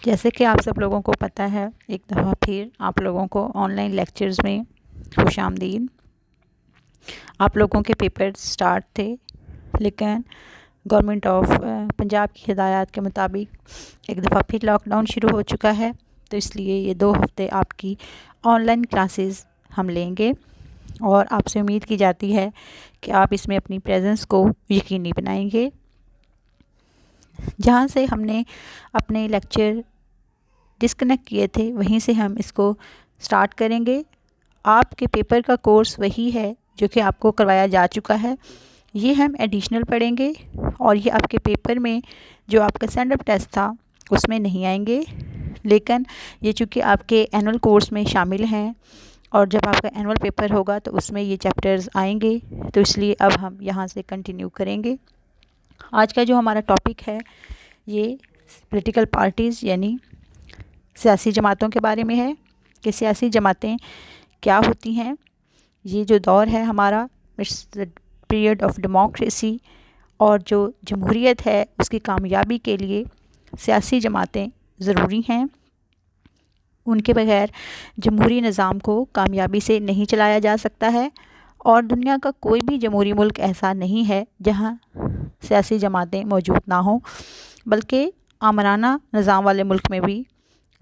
जैसे कि आप सब लोगों को पता है, एक दफ़ा फिर आप लोगों को ऑनलाइन लेक्चर्स में खुशामदीद। आप लोगों के पेपर स्टार्ट थे, लेकिन गवर्नमेंट ऑफ पंजाब की हिदायत के मुताबिक एक दफ़ा फिर लॉकडाउन शुरू हो चुका है। तो इसलिए ये 2 हफ़्ते आपकी ऑनलाइन क्लासेस हम लेंगे और आपसे उम्मीद की जाती है कि आप इसमें अपनी प्रेजेंस को यकीनी बनाएंगे। जहाँ से हमने अपने लेक्चर डिस्कनेक्ट किए थे, वहीं से हम इसको स्टार्ट करेंगे। आपके पेपर का कोर्स वही है जो कि आपको करवाया जा चुका है, ये हम एडिशनल पढ़ेंगे और ये आपके पेपर में जो आपका स्टैंड अप टेस्ट था उसमें नहीं आएंगे। लेकिन ये चूँकि आपके एनुअल कोर्स में शामिल हैं और जब आपका एनुअल पेपर होगा तो उसमें ये चैप्टर्स आएंगे, तो इसलिए अब हम यहाँ से कंटिन्यू करेंगे। आज का जो हमारा टॉपिक है ये पॉलिटिकल पार्टीज़ यानी सियासी जमातों के बारे में है कि सियासी जमातें क्या होती हैं। ये जो दौर है हमारा, it's the period of democracy, और जो जमहूरियत है उसकी कामयाबी के लिए सियासी जमातें ज़रूरी हैं। उनके बगैर जमहूरी निज़ाम को कामयाबी से नहीं चलाया जा सकता है और दुनिया का कोई भी जमहूरी मुल्क ऐसा नहीं है जहां सियासी जमातें मौजूद ना हों, बल्कि आमराना निज़ाम वाले मुल्क में भी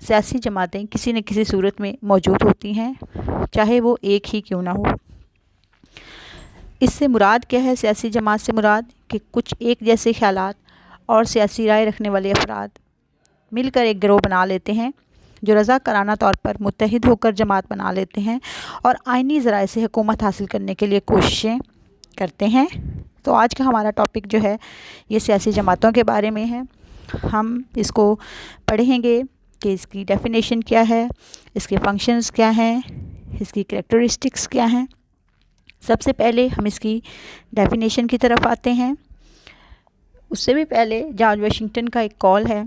सियासी जमातें किसी न किसी सूरत में मौजूद होती हैं, चाहे वो एक ही क्यों ना हो। इससे मुराद क्या है? सियासी जमात से मुराद कि कुछ एक जैसे ख्यालात और सियासी राय रखने वाले अफराद मिलकर एक गिरोह बना लेते हैं जो रज़ाकाराना तौर पर मुत्तहिद होकर जमात बना लेते हैं और आइनी ज़राए से हुकूमत हासिल करने के लिए कोशिशें करते हैं। तो आज का हमारा टॉपिक जो है ये सियासी जमातों के बारे में है। हम इसको पढ़ेंगे कि इसकी डेफिनेशन क्या है, इसके फंक्शंस क्या हैं, इसकी कैरेक्टरिस्टिक्स क्या हैं। सबसे पहले हम इसकी डेफिनेशन की तरफ आते हैं। उससे भी पहले जॉर्ज वाशिंगटन का एक कॉल है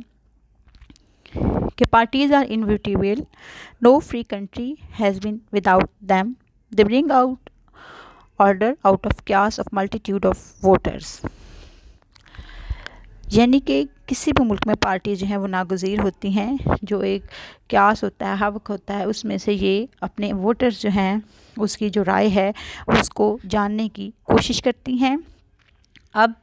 कि parties are inevitable, no free country has been without them, they bring out order out of chaos of multitude of voters. यानी कि किसी भी मुल्क में पार्टी जो है वो नागुज़ीर होती हैं। जो एक क्यास होता है, हवक होता है, उसमें से ये अपने वोटर्स जो हैं उसकी जो राय है उसको जानने की कोशिश करती हैं। अब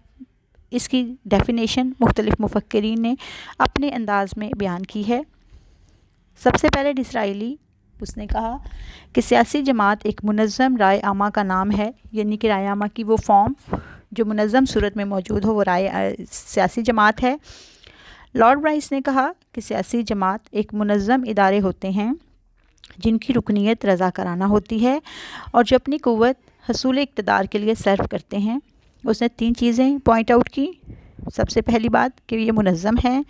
इसकी डेफिनेशन मुख्तलिफ मुफक्किरीन ने अपने अंदाज में बयान की है। सबसे पहले डिसराइली उसने कहा कि सियासी जमात एक मुनज़्ज़म राय आमा का नाम है, यानी कि राय आमा की वो फॉर्म जो मुनज़्ज़म सूरत में मौजूद हो वो राय सियासी जमात है। लॉर्ड ब्राइस ने कहा कि सियासी जमात एक मुनज़्ज़म इदारे होते हैं जिनकी रुकनीत रज़ाकाराना होती है और जो अपनी क़ुव्वत हसूल इक़्तिदार के लिए सर्व करते हैं। उसने 3 चीज़ें पॉइंट आउट की। सबसे पहली बात कि ये मुनज़्ज़म है,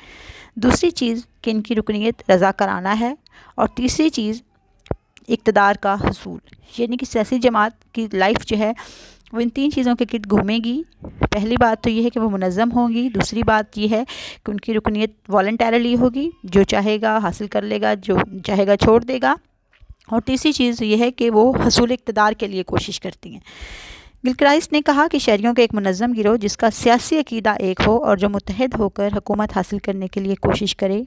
दूसरी चीज़ कि इनकी रुकनीत रज़ाकाराना है, और तीसरी चीज़ इक़्तिदार का हसूल, यानी कि सियासी जमात की लाइफ जो है वो इन 3 चीज़ों के गिर्द घूमेगी। पहली बात तो ये है कि वो मुनज़्ज़म होंगी, दूसरी बात ये है कि उनकी रुकनीत वॉलंटरली होगी, जो चाहेगा हासिल कर लेगा, जो चाहेगा छोड़ देगा, और तीसरी चीज़ ये है कि वो हसूल इक़्तिदार के लिए कोशिश करती हैं। गिलक्राइस्ट ने कहा कि शहरियों का एक मुनज़्ज़म गिरोह जिसका सियासी अकीदा एक हो और जो मुत्तहिद होकर हुकूमत हासिल करने के लिए कोशिश करे।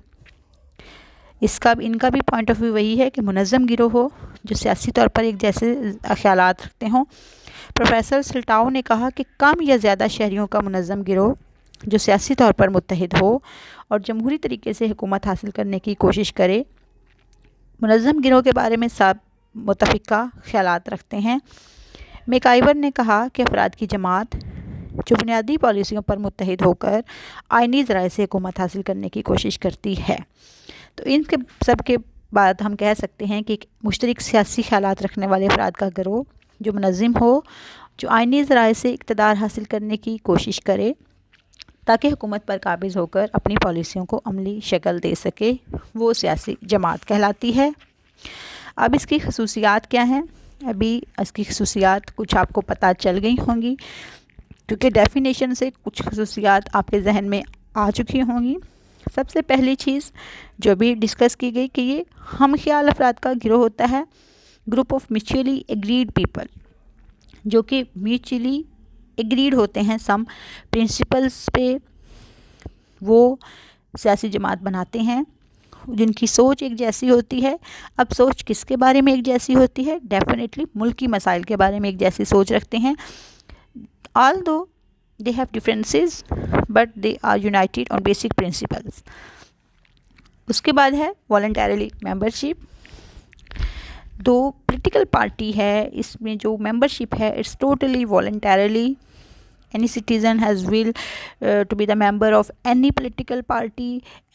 इनका भी पॉइंट ऑफ व्यू वही है कि मुनज़्ज़म गिरोह हो जो सियासी तौर पर एक जैसे ख्यालात रखते हों। प्रोफेसर सिल्टाओ ने कहा कि कम या ज़्यादा शहरियों का मुनज़्ज़म गिरोह जो सियासी तौर पर मुत्तहिद हो और जमहूरी तरीके से हुकूमत हासिल करने की कोशिश करे। मुनज़्ज़म गिरोह के बारे में सब मुतफ़िका ख्यालात रखते हैं। मैकाइवर ने कहा कि अफराद की जमात जो बुनियादी पॉलिसियों पर मुत्तहिद होकर आइनी ज़राए से हुकूमत हासिल करने की कोशिश करती है। तो इनके सब के बाद हम कह सकते हैं कि मुश्तरक सियासी ख्यालात रखने वाले अफराद का गिरोह जो मुनज़्ज़म हो, जो आइनी ज़राए से इक़्तिदार हासिल करने की कोशिश करे ताकि हुकूमत पर काबिज़ होकर अपनी पॉलिसियों को अमली शक्ल दे सके, वो सियासी जमात कहलाती है। अब इसकी खसूसियात क्या हैं? अभी इसकी खसूसियात कुछ आपको पता चल गई होंगी, क्योंकि डेफिनेशन से कुछ खसूसियात आपके जहन में आ चुकी होंगी। सबसे पहली चीज़ जो भी डिस्कस की गई कि ये हम ख्याल अफराद का गिरोह होता है, group of mutually agreed people, जो कि म्यूचुअली एग्रीड होते हैं सम प्रिंसिपल्स पे, वो सियासी जमात बनाते हैं। जिनकी सोच एक जैसी होती है। अब सोच किसके बारे में एक जैसी होती है? डेफिनेटली मुल्की मसाइल के बारे में एक जैसी सोच रखते हैं। Although they have differences but they are united on basic principles. उसके बाद है वॉलंटरली मेंबरशिप। दो पॉलिटिकल पार्टी है, इसमें जो मेंबरशिप है it's totally voluntarily. Any citizen has will to be the member of any political party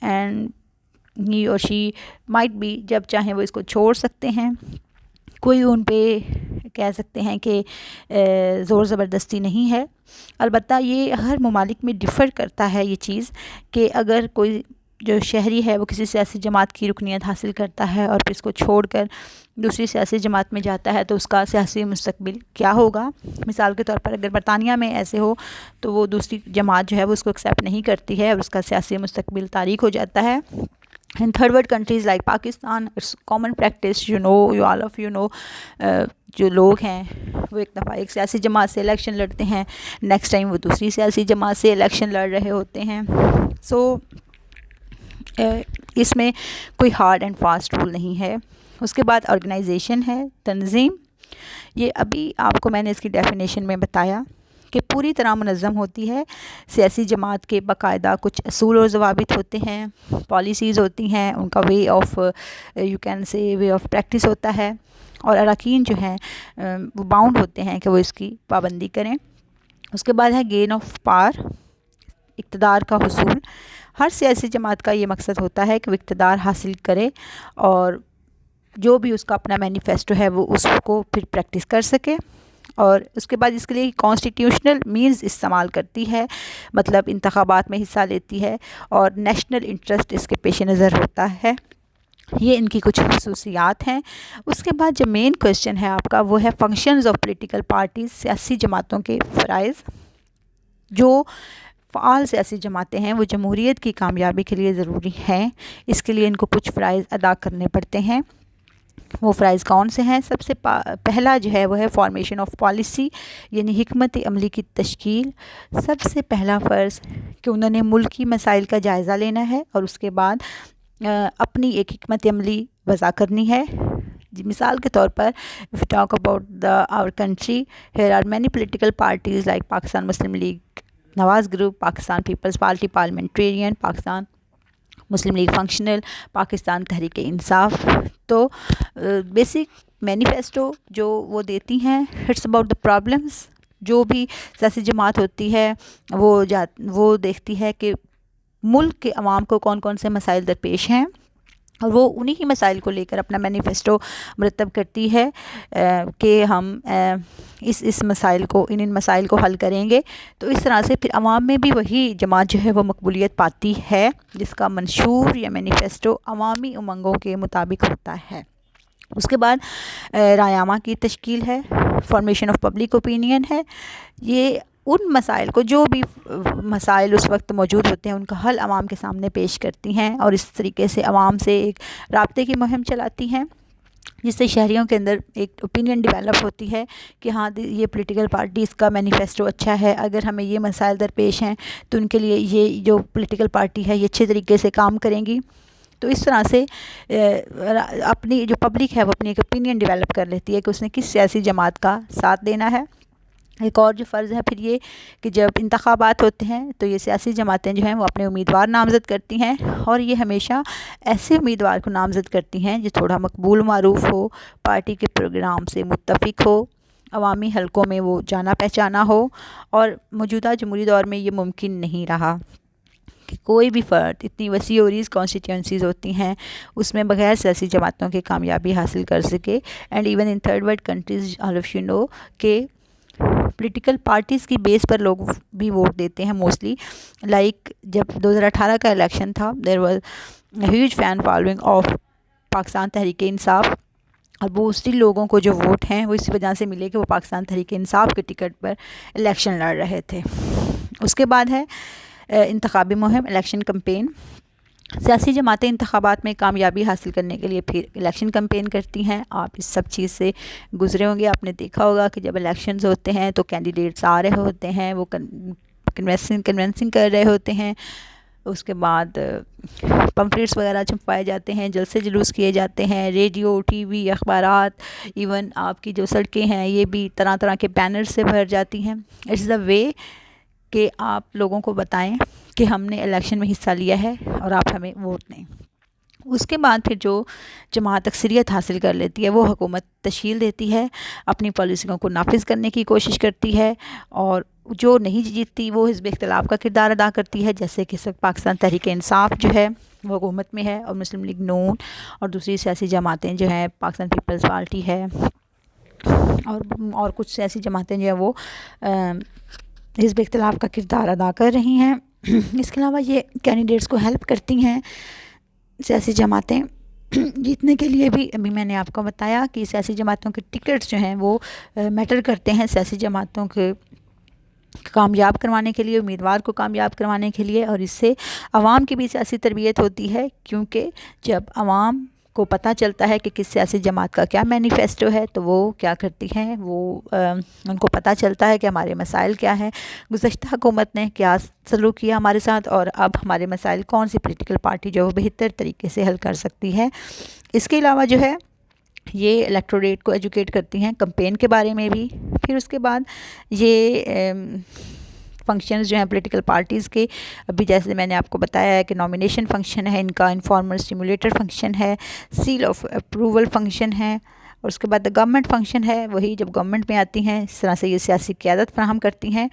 and he or she might be, जब चाहें वो इसको छोड़ सकते हैं। कोई उन पे कह सकते हैं कि ज़ोर ज़बरदस्ती नहीं है। अलबत्ता ये हर ममालिक में डिफ़र करता है ये चीज़ कि अगर कोई जो शहरी है वो किसी सियासी जमात की रुकनीत हासिल करता है और फिर इसको छोड़कर दूसरी सियासी जमात में जाता है तो उसका सियासी मुस्तकबिल क्या होगा। मिसाल के तौर पर अगर बरतानिया में ऐसे हो तो वो दूसरी जमात जो है वो उसको एक्सेप्ट नहीं करती है और उसका सियासी मुस्तकबिल तारीक हो जाता है। In third world countries like Pakistan it's common practice, you all of you know, जो लोग हैं वो एक दफ़ा एक सियासी जमात से इलेक्शन लड़ते हैं, नेक्स्ट टाइम वो दूसरी सियासी जमात से इलेक्शन लड़ रहे होते हैं। सो इसमें कोई हार्ड एंड फास्ट रूल नहीं है। उसके बाद ऑर्गेनाइजेशन है, तंजीम। ये अभी आपको मैंने इसकी डेफिनेशन में बताया कि पूरी तरह मुनज़्ज़म होती है। सियासी जमात के बाकायदा कुछ असूल और ज़वाबित होते हैं, पॉलिसीज़ होती हैं, उनका way of you can say way of practice होता है और अरकान जो हैं वो बाउंड होते हैं कि वो इसकी पाबंदी करें। उसके बाद है गेन ऑफ पावर, इक़्तिदार का हुसूल। हर सियासी जमात का ये मकसद होता है कि वो इक़्तिदार हासिल करे और जो भी उसका अपना मैनिफेस्टो है वो उसको फिर प्रैक्टिस कर सके। और उसके बाद इसके लिए कॉन्स्टिट्यूशनल मीन्स इस्तेमाल करती है, मतलब इंतखाबात में हिस्सा लेती है और नेशनल इंटरेस्ट इसके पेश नज़र होता है। ये इनकी कुछ खसूसियात हैं। उसके बाद जो मेन क्वेश्चन है आपका वो है फंक्शंस ऑफ पॉलिटिकल पार्टीज़, सियासी जमातों के फ़राइज़। जो फ़ाल सियासी जमातें हैं वो जमहूरियत की कामयाबी के लिए ज़रूरी हैं, इसके लिए इनको कुछ फ़राइज़ अदा करने पड़ते हैं। वो फ़राइज़ कौन से हैं? सबसे पहला जो है वो है फॉर्मेशन ऑफ पॉलिसी, यानी हिकमत अमली की तश्कील। सबसे पहला फ़र्ज़ कि उन्होंने मुल्की मसाइल का जायज़ा लेना है और उसके बाद अपनी एक हिकमत अमली वज़ा करनी है। मिसाल के तौर पर if you talk about our country, here are many political parties like Pakistan Muslim League, Nawaz group, Pakistan Peoples Party Parliamentarian, Pakistan Muslim League Functional, Pakistan Tehreek Insaf. तो बेसिक मैनिफेस्टो जो वो देती हैं इट्स अबाउट द प्रॉब्लम्स। जो भी सियासी जमात होती है वो देखती है कि मुल्क के अवाम को कौन कौन से मसाइल दरपेश हैं और वो उन्हीं ही मसाइल को लेकर अपना मैनिफेस्टो मुरतब करती है कि हम इस मसाइल को इन मसाइल को हल करेंगे। तो इस तरह से फिर अवाम में भी वही जमात जो है वो मकबूलियत पाती है जिसका मंशूर या मैनिफेस्टो अवामी उमंगों के मुताबिक होता है। उसके बाद रायामा की तश्कील है, फॉर्मेशन ऑफ पब्लिक ओपिनियन है। ये उन मसाइल को, जो भी मसाइल उस वक्त मौजूद होते हैं, उनका हल आवाम के सामने पेश करती हैं और इस तरीके से आवाम से एक राब्ते की मुहिम चलाती हैं जिससे शहरियों के अंदर एक ओपिनियन डेवलप होती है कि हाँ ये पॉलिटिकल पार्टी इसका मैनिफेस्टो अच्छा है, अगर हमें ये मसाइल दरपेश हैं तो उनके लिए ये जो पॉलिटिकल पार्टी है ये अच्छे तरीके से काम करेंगी। तो इस तरह से अपनी जो पब्लिक है वो अपनी एक ओपिनियन डेवलप कर लेती है कि उसने किस सियासी जमात का साथ देना है। एक और जो फ़र्ज़ है फिर ये कि जब इंतखाबात होते हैं तो ये सियासी जमातें जो हैं वो अपने उम्मीदवार नामज़द करती हैं और ये हमेशा ऐसे उम्मीदवार को नामज़द करती हैं जो थोड़ा मकबूल मारूफ़ हो, पार्टी के प्रोग्राम से मुत्तफ़िक हो, अवामी हलकों में वो जाना पहचाना हो। और मौजूदा जमहूरी दौर में ये मुमकिन नहीं रहा कि कोई भी फ़र्द, इतनी वसी और कॉन्स्टिट्यूंसीज़ होती हैं उसमें बग़ैर सियासी जमातों की कामयाबी हासिल कर सके। And even in third world countries all of you know के पॉलिटिकल पार्टीज़ की बेस पर लोग भी वोट देते हैं मोस्टली। लाइक जब 2018 का इलेक्शन था, there was huge fan following of Pakistan Tehreek Insaf और मोस्टली लोगों को जो वोट हैं वो इस वजह से मिले कि वो पाकिस्तान तहरीक इंसाफ के टिकट पर इलेक्शन लड़ रहे थे। उसके बाद है इंतखाबी मुहिम, इलेक्शन कम्पेन। सियासी जमातें इंतखाबात में कामयाबी हासिल करने के लिए फिर इलेक्शन कम्पेन करती हैं। आप इस सब चीज़ से गुज़रे होंगे, आपने देखा होगा कि जब इलेक्शंस होते हैं तो कैंडिडेट्स आ रहे होते हैं, वो कन्विंसिंग कर रहे होते हैं। उसके बाद पम्फलेट्स वगैरह छपवाए जाते हैं, जलसे जुलूस किए जाते हैं, रेडियो, टीवी, अखबारात, इवन आपकी जो सड़कें हैं ये भी तरह तरह के बैनर से भर जाती हैं। इट्स द वे कि आप लोगों को बताएं कि हमने इलेक्शन में हिस्सा लिया है और आप हमें वोट दें। उसके बाद फिर जो जमात अक्सरियत हासिल कर लेती है वो हुकूमत तश्कील देती है, अपनी पॉलिसियों को नाफिज करने की कोशिश करती है, और जो नहीं जीतती वो हिज़्ब इख्तिलाफ का किरदार अदा करती है। जैसे कि इस वक्त पाकिस्तान तहरीक इंसाफ जो है वो हुकूमत में है, और मुस्लिम लीग नून और दूसरी सियासी जमातें जो हैं, पाकिस्तान पीपल्स पार्टी है और कुछ सियासी जमातें जो हैं वो हिज़्ब इख्तिलाफ का किरदार अदा कर रही हैं। इसके अलावा ये कैंडिडेट्स को हेल्प करती हैं सियासी जमातें जीतने के लिए भी। अभी मैंने आपको बताया कि सियासी जमातों के टिकट्स जो हैं वो मैटर करते हैं सियासी जमातों के कामयाब करवाने के लिए, उम्मीदवार को कामयाब करवाने के लिए, और इससे आवाम की भी सियासी तरबियत होती है, क्योंकि जब आवाम को पता चलता है कि किस सियासी जमात का क्या मैनिफेस्टो है तो वो क्या करती हैं, वो उनको पता चलता है कि हमारे मसाइल क्या हैं, गुज़श्ता हुकूमत ने क्या सलूक किया हमारे साथ, और अब हमारे मसाइल कौन सी पॉलिटिकल पार्टी जो बेहतर तरीके से हल कर सकती है। इसके अलावा जो है ये इलेक्टोरेट को एजुकेट करती हैं कैंपेन के बारे में भी। फिर उसके बाद ये फंक्शंस जो हैं पॉलिटिकल पार्टीज़ के, अभी जैसे मैंने आपको बताया है कि नॉमिनेशन फंक्शन है इनका, इनफॉर्मल स्टिमुलेटर फंक्शन है, सील ऑफ अप्रूवल फंक्शन है, और उसके बाद गवर्नमेंट फंक्शन है, वही जब गवर्नमेंट में आती हैं इस तरह से ये सियासी क़यादत फराहम करती हैं,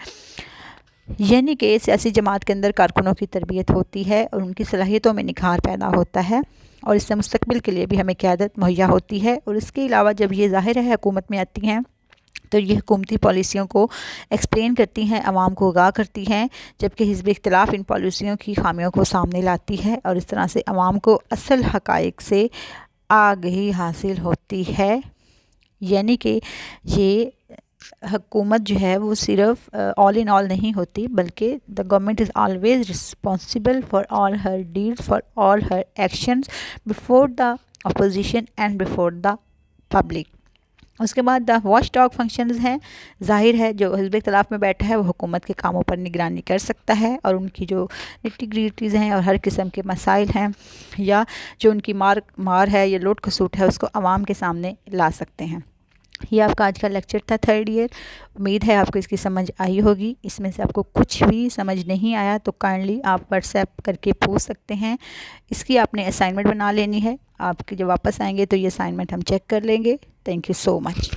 यानी कि सियासी जमात के अंदर कारकुनों की तरबियत होती है और उनकी सलाहियतों में निखार पैदा होता है, और इससे मुस्तकबिल के लिए भी हमें क़यादत मुहैया होती है। और इसके अलावा जब ये ज़ाहिर है हुकूमत में आती हैं तो ये हुकूमती पॉलिसियों को एक्सप्लेन करती हैं, आवाम को आगाह करती हैं, जबकि हिज़्ब इख्तिलाफ इन पॉलिसियों की खामियों को सामने लाती है, और इस तरह से आवाम को असल हक़ाइक़ से आगाही हासिल होती है। यानी कि ये हुकूमत जो है वो सिर्फ ऑल इन ऑल नहीं होती, बल्कि the government is always responsible for all her deeds, for all her actions before the opposition and before the public. उसके बाद द वॉच डॉग फंक्शंस हैं। ज़ाहिर है जो हिज़्ब इख्तिलाफ में बैठा है वो हुकूमत के कामों पर निगरानी कर सकता है, और उनकी जो निटी-ग्रिटीज़ हैं और हर किस्म के मसाइल हैं या जो उनकी मार है या लूट खसूट है उसको आवाम के सामने ला सकते हैं। ये आपका आज का लेक्चर था 3rd ईयर। उम्मीद है आपको इसकी समझ आई होगी। इसमें से आपको कुछ भी समझ नहीं आया तो काइंडली आप व्हाट्सएप करके पूछ सकते हैं। इसकी आपने असाइनमेंट बना लेनी है। आपके जब वापस आएंगे तो ये असाइनमेंट हम चेक कर लेंगे। Thank you so much.